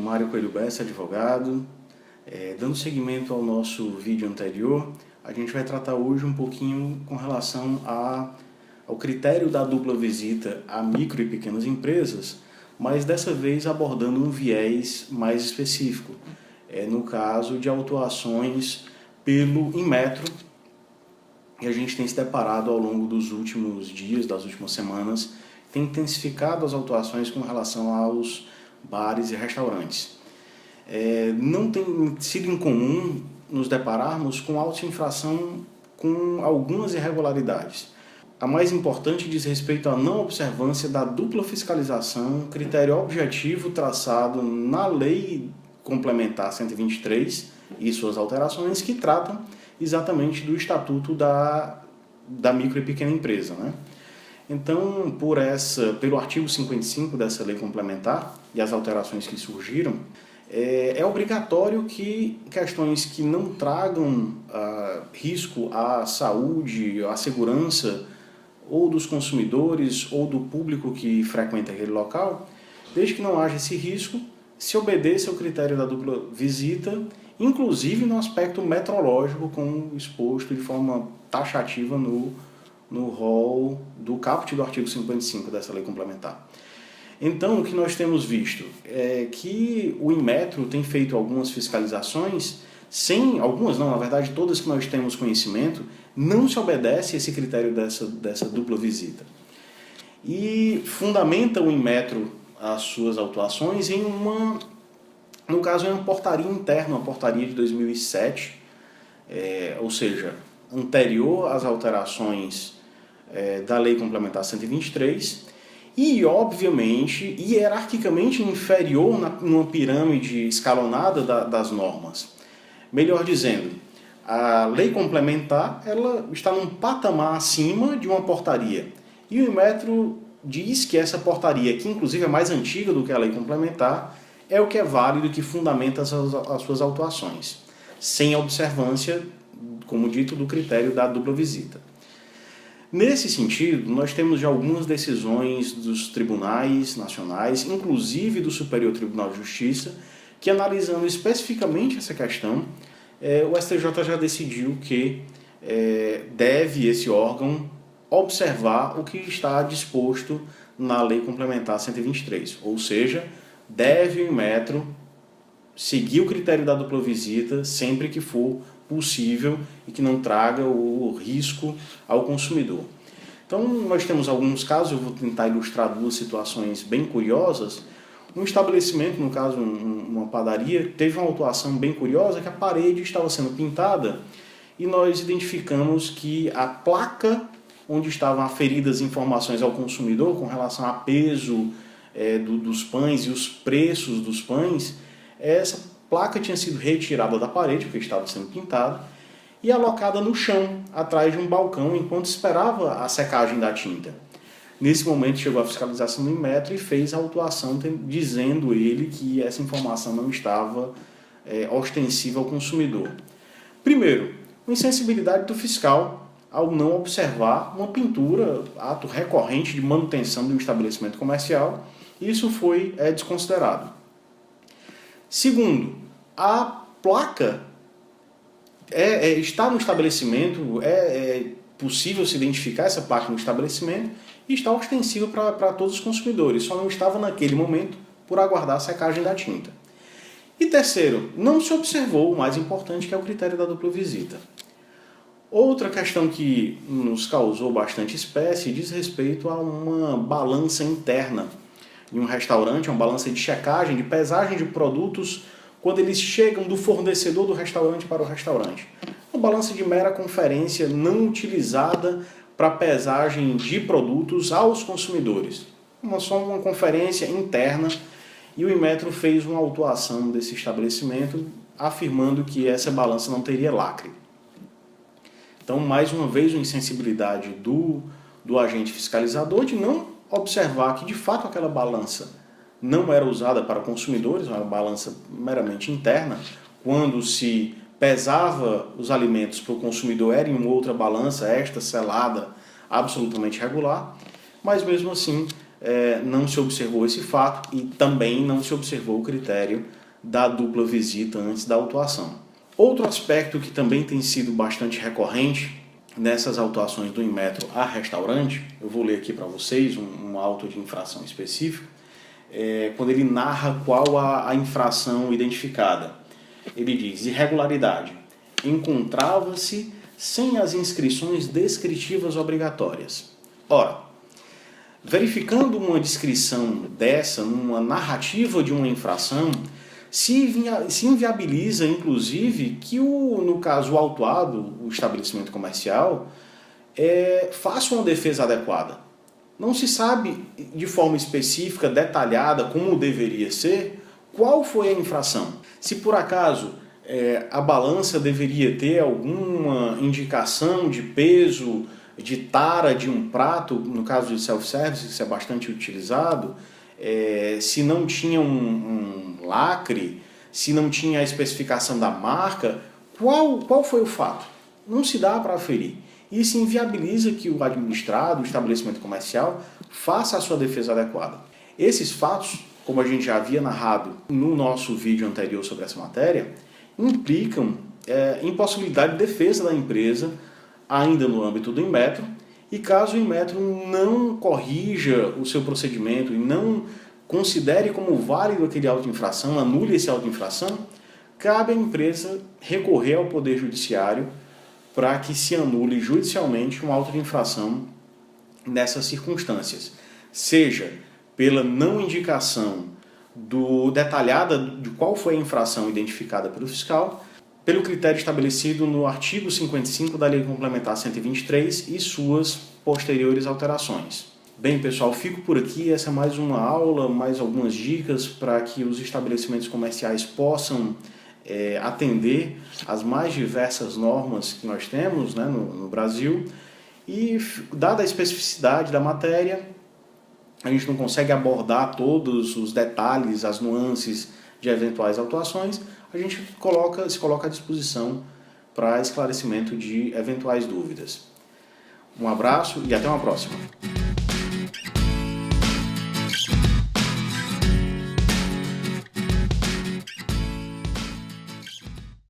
Mário Coelho Bessa, advogado. Dando seguimento ao nosso vídeo anterior, a gente vai tratar hoje um pouquinho com relação ao critério da dupla visita a micro e pequenas empresas, mas dessa vez abordando um viés mais específico, no caso de autuações pelo Inmetro, que a gente tem se deparado ao longo dos últimos dias, das últimas semanas, tem intensificado as autuações com relação aos bares e restaurantes. Não tem sido incomum nos depararmos com auto-infração com algumas irregularidades. A mais importante diz respeito à não observância da dupla fiscalização, critério objetivo traçado na Lei Complementar 123 e suas alterações, que tratam exatamente do Estatuto da Micro e Pequena Empresa, né? Então, pelo artigo 55 dessa lei complementar e as alterações que surgiram, é obrigatório que questões que não tragam risco à saúde, à segurança ou dos consumidores ou do público que frequenta aquele local, desde que não haja esse risco, se obedeça ao critério da dupla visita, inclusive no aspecto metrológico, como exposto de forma taxativa no rol do caput do artigo 55 dessa lei complementar. Então, o que nós temos visto é que o Inmetro tem feito algumas fiscalizações, algumas não, na verdade todas que nós temos conhecimento, não se obedece a esse critério dessa dupla visita. E fundamenta o Inmetro as suas autuações no caso, é uma portaria interna, uma portaria de 2007, ou seja, anterior às alterações da Lei Complementar 123, e, obviamente, hierarquicamente inferior numa pirâmide escalonada das normas. Melhor dizendo, a Lei Complementar ela está num patamar acima de uma portaria. E o Inmetro diz que essa portaria, que inclusive é mais antiga do que a Lei Complementar, é o que é válido, que fundamenta as suas autuações, sem observância, como dito, do critério da dupla visita. Nesse sentido, nós temos já algumas decisões dos tribunais nacionais, inclusive do Superior Tribunal de Justiça, que, analisando especificamente essa questão, o STJ já decidiu que deve esse órgão observar o que está disposto na Lei Complementar 123, ou seja, deve o Inmetro seguir o critério da dupla visita sempre que for possível e que não traga o risco ao consumidor. Então, nós temos alguns casos, eu vou tentar ilustrar duas situações bem curiosas. Um estabelecimento, no caso uma padaria, teve uma autuação bem curiosa, que a parede estava sendo pintada e nós identificamos que a placa onde estavam aferidas informações ao consumidor com relação a peso dos pães e os preços dos pães, essa placa tinha sido retirada da parede, porque estava sendo pintada, e alocada no chão, atrás de um balcão, enquanto esperava a secagem da tinta. Nesse momento chegou a fiscalização do Inmetro e fez a autuação, dizendo ele que essa informação não estava ostensiva ao consumidor. Primeiro, uma insensibilidade do fiscal ao não observar uma pintura, ato recorrente de manutenção de um estabelecimento comercial. Isso foi desconsiderado. Segundo, a placa está no estabelecimento, é possível se identificar essa placa no estabelecimento e está ostensiva para todos os consumidores, só não estava naquele momento por aguardar a secagem da tinta. E terceiro, não se observou o mais importante, que é o critério da dupla visita. Outra questão que nos causou bastante espécie diz respeito a uma balança interna em um restaurante, uma balança de checagem, de pesagem de produtos quando eles chegam do fornecedor do restaurante para o restaurante. Uma balança de mera conferência não utilizada para pesagem de produtos aos consumidores. Só uma conferência interna, e o Inmetro fez uma autuação desse estabelecimento afirmando que essa balança não teria lacre. Então, mais uma vez, uma insensibilidade do agente fiscalizador de não observar que, de fato, aquela balança não era usada para consumidores, uma balança meramente interna. Quando se pesava os alimentos para o consumidor, era em uma outra balança, esta selada, absolutamente regular, mas mesmo assim não se observou esse fato e também não se observou o critério da dupla visita antes da autuação. Outro aspecto que também tem sido bastante recorrente nessas autuações do Inmetro a restaurante, eu vou ler aqui para vocês um auto de infração específico, quando ele narra qual a infração identificada. Ele diz: irregularidade. Encontrava-se sem as inscrições descritivas obrigatórias. Ora, verificando uma descrição dessa, numa narrativa de uma infração, se inviabiliza, inclusive, que, no caso, o autuado, o estabelecimento comercial, faça uma defesa adequada. Não se sabe de forma específica, detalhada, como deveria ser, qual foi a infração. Se por acaso a balança deveria ter alguma indicação de peso, de tara de um prato, no caso de self-service, isso é bastante utilizado, se não tinha um lacre, se não tinha a especificação da marca, qual foi o fato? Não se dá para aferir. Isso inviabiliza que o administrado, o estabelecimento comercial, faça a sua defesa adequada. Esses fatos, como a gente já havia narrado no nosso vídeo anterior sobre essa matéria, implicam impossibilidade de defesa da empresa, ainda no âmbito do Inmetro, e caso o Inmetro não corrija o seu procedimento e não considere como válido aquele auto de infração, anule esse auto de infração, cabe à empresa recorrer ao Poder Judiciário para que se anule judicialmente um auto de infração nessas circunstâncias, seja pela não indicação detalhada de qual foi a infração identificada pelo fiscal, pelo critério estabelecido no artigo 55 da Lei Complementar 123 e suas posteriores alterações. Bem, pessoal, fico por aqui. Essa é mais uma aula, mais algumas dicas para que os estabelecimentos comerciais possam atender às mais diversas normas que nós temos, né, no Brasil. E, dada a especificidade da matéria, a gente não consegue abordar todos os detalhes, as nuances de eventuais autuações, a gente se coloca à disposição para esclarecimento de eventuais dúvidas. Um abraço e até uma próxima.